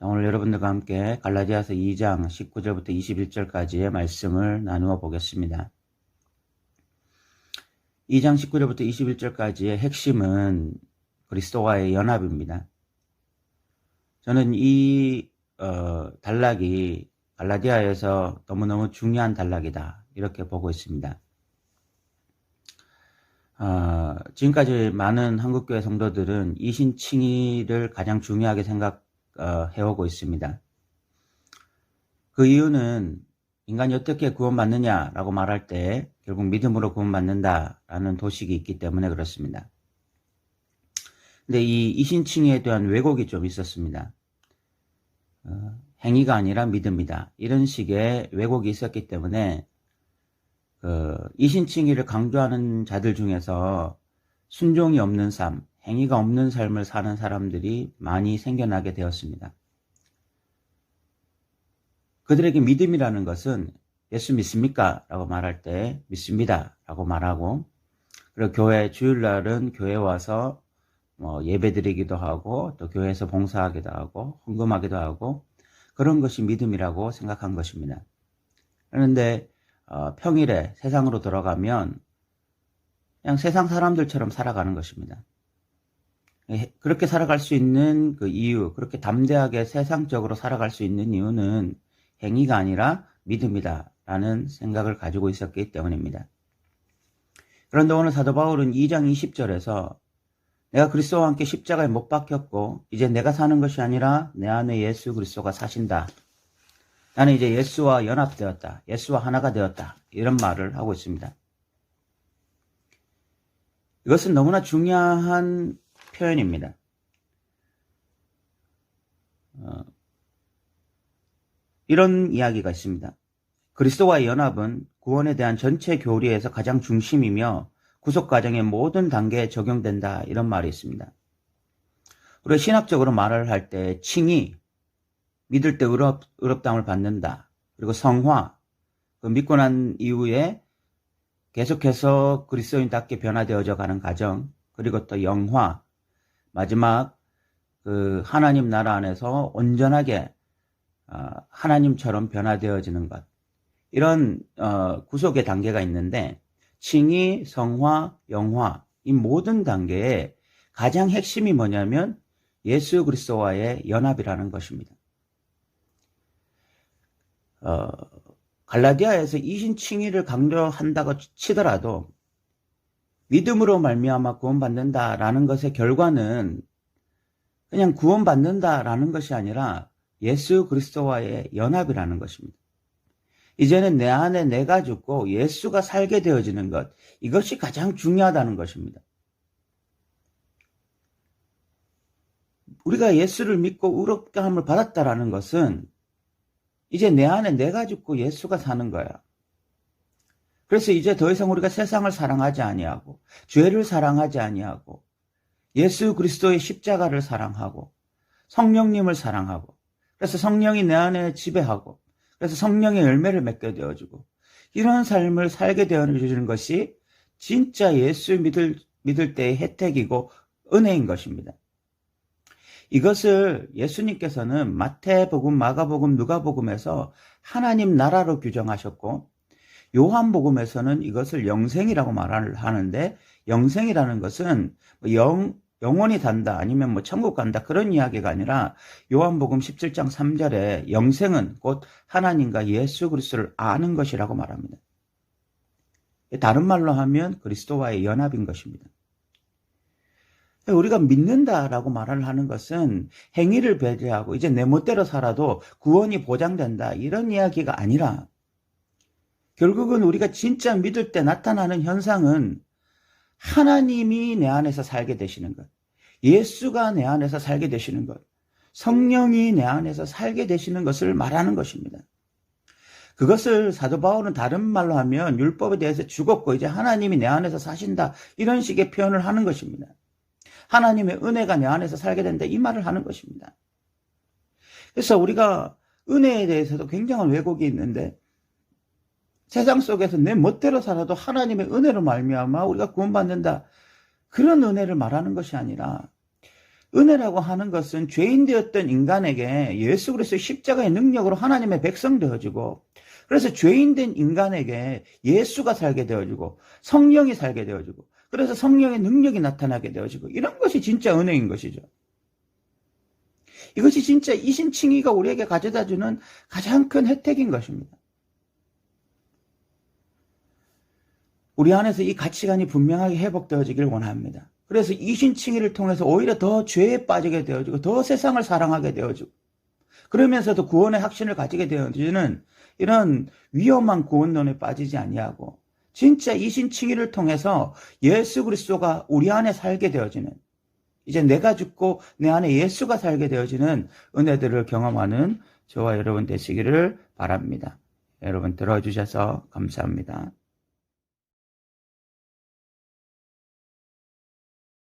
자, 오늘 여러분들과 함께 갈라디아서 2장 19절부터 21절까지의 말씀을 나누어 보겠습니다. 2장 19절부터 21절까지의 핵심은 그리스도와의 연합입니다. 저는 이 단락이 갈라디아에서 너무너무 중요한 단락이다, 이렇게 보고 있습니다. 지금까지 많은 한국교회 성도들은 이신칭의를 가장 중요하게 생각해오고 있습니다. 그 이유는 인간이 어떻게 구원받느냐라고 말할 때 결국 믿음으로 구원받는다라는 도식이 있기 때문에 그렇습니다. 근데 이 이신칭의에 대한 왜곡이 좀 있었습니다. 행위가 아니라 믿음이다, 이런 식의 왜곡이 있었기 때문에 이신칭의를 강조하는 자들 중에서 순종이 없는 삶, 행위가 없는 삶을 사는 사람들이 많이 생겨나게 되었습니다. 그들에게 믿음이라는 것은 예수 믿습니까? 라고 말할 때 믿습니다 라고 말하고, 그리고 교회 주일날은 교회에 와서 예배 드리기도 하고 또 교회에서 봉사하기도 하고 헌금하기도 하고, 그런 것이 믿음이라고 생각한 것입니다. 그런데 평일에 세상으로 돌아가면 그냥 세상 사람들처럼 살아가는 것입니다. 그렇게 살아갈 수 있는 그 이유, 그렇게 담대하게 세상적으로 살아갈 수 있는 이유는 행위가 아니라 믿음이다 라는 생각을 가지고 있었기 때문입니다. 그런데 오늘 사도 바울은 2장 20절에서 내가 그리스도와 함께 십자가에 못 박혔고 이제 내가 사는 것이 아니라 내 안에 예수 그리스도가 사신다, 나는 이제 예수와 연합되었다, 예수와 하나가 되었다, 이런 말을 하고 있습니다. 이것은 너무나 중요한 표현입니다. 이런 이야기가 있습니다. 그리스도와의 연합은 구원에 대한 전체 교리에서 가장 중심이며 구속 과정의 모든 단계에 적용된다, 이런 말이 있습니다. 우리가 신학적으로 말을 할 때 칭의, 믿을 때 의롭다함을 받는다, 그리고 성화, 믿고 난 이후에 계속해서 그리스도인답게 변화되어져 가는 과정, 그리고 또 영화, 마지막 하나님 나라 안에서 온전하게 하나님처럼 변화되어지는 것, 이런 구속의 단계가 있는데 칭의, 성화, 영화, 이 모든 단계에 가장 핵심이 뭐냐면 예수 그리스도와의 연합이라는 것입니다. 갈라디아에서 이신칭의를 강조한다고 치더라도 믿음으로 말미암아 구원받는다라는 것의 결과는 그냥 구원받는다라는 것이 아니라 예수 그리스도와의 연합이라는 것입니다. 이제는 내 안에 내가 죽고 예수가 살게 되어지는 것, 이것이 가장 중요하다는 것입니다. 우리가 예수를 믿고 의롭다함을 받았다라는 것은 이제 내 안에 내가 죽고 예수가 사는 거야. 그래서 이제 더 이상 우리가 세상을 사랑하지 아니하고 죄를 사랑하지 아니하고 예수 그리스도의 십자가를 사랑하고 성령님을 사랑하고, 그래서 성령이 내 안에 지배하고, 그래서 성령의 열매를 맺게 되어지고, 이런 삶을 살게 되어주는 것이 진짜 예수 믿을 때의 혜택이고 은혜인 것입니다. 이것을 예수님께서는 마태복음, 마가복음, 누가복음에서 하나님 나라로 규정하셨고, 요한복음에서는 이것을 영생이라고 말을 하는데, 영생이라는 것은 영원히 산다, 아니면 천국 간다, 그런 이야기가 아니라 요한복음 17장 3절에 영생은 곧 하나님과 예수 그리스도를 아는 것이라고 말합니다. 다른 말로 하면 그리스도와의 연합인 것입니다. 우리가 믿는다라고 말을 하는 것은 행위를 배제하고 이제 내 멋대로 살아도 구원이 보장된다, 이런 이야기가 아니라 결국은 우리가 진짜 믿을 때 나타나는 현상은 하나님이 내 안에서 살게 되시는 것, 예수가 내 안에서 살게 되시는 것, 성령이 내 안에서 살게 되시는 것을 말하는 것입니다. 그것을 사도 바울은 다른 말로 하면 율법에 대해서 죽었고 이제 하나님이 내 안에서 사신다, 이런 식의 표현을 하는 것입니다. 하나님의 은혜가 내 안에서 살게 된다, 이 말을 하는 것입니다. 그래서 우리가 은혜에 대해서도 굉장한 왜곡이 있는데, 세상 속에서 내 멋대로 살아도 하나님의 은혜로 말미암아 우리가 구원받는다, 그런 은혜를 말하는 것이 아니라 은혜라고 하는 것은 죄인 되었던 인간에게 예수 그리스도의 십자가의 능력으로 하나님의 백성 되어지고, 그래서 죄인 된 인간에게 예수가 살게 되어지고 성령이 살게 되어지고, 그래서 성령의 능력이 나타나게 되어지고, 이런 것이 진짜 은혜인 것이죠. 이것이 진짜 이신칭의가 우리에게 가져다주는 가장 큰 혜택인 것입니다. 우리 안에서 이 가치관이 분명하게 회복되어지길 원합니다. 그래서 이신칭의를 통해서 오히려 더 죄에 빠지게 되어지고 더 세상을 사랑하게 되어지고, 그러면서도 구원의 확신을 가지게 되어지는 이런 위험한 구원론에 빠지지 아니하고, 진짜 이신칭의를 통해서 예수 그리스도가 우리 안에 살게 되어지는, 이제 내가 죽고 내 안에 예수가 살게 되어지는 은혜들을 경험하는 저와 여러분 되시기를 바랍니다. 여러분 들어주셔서 감사합니다.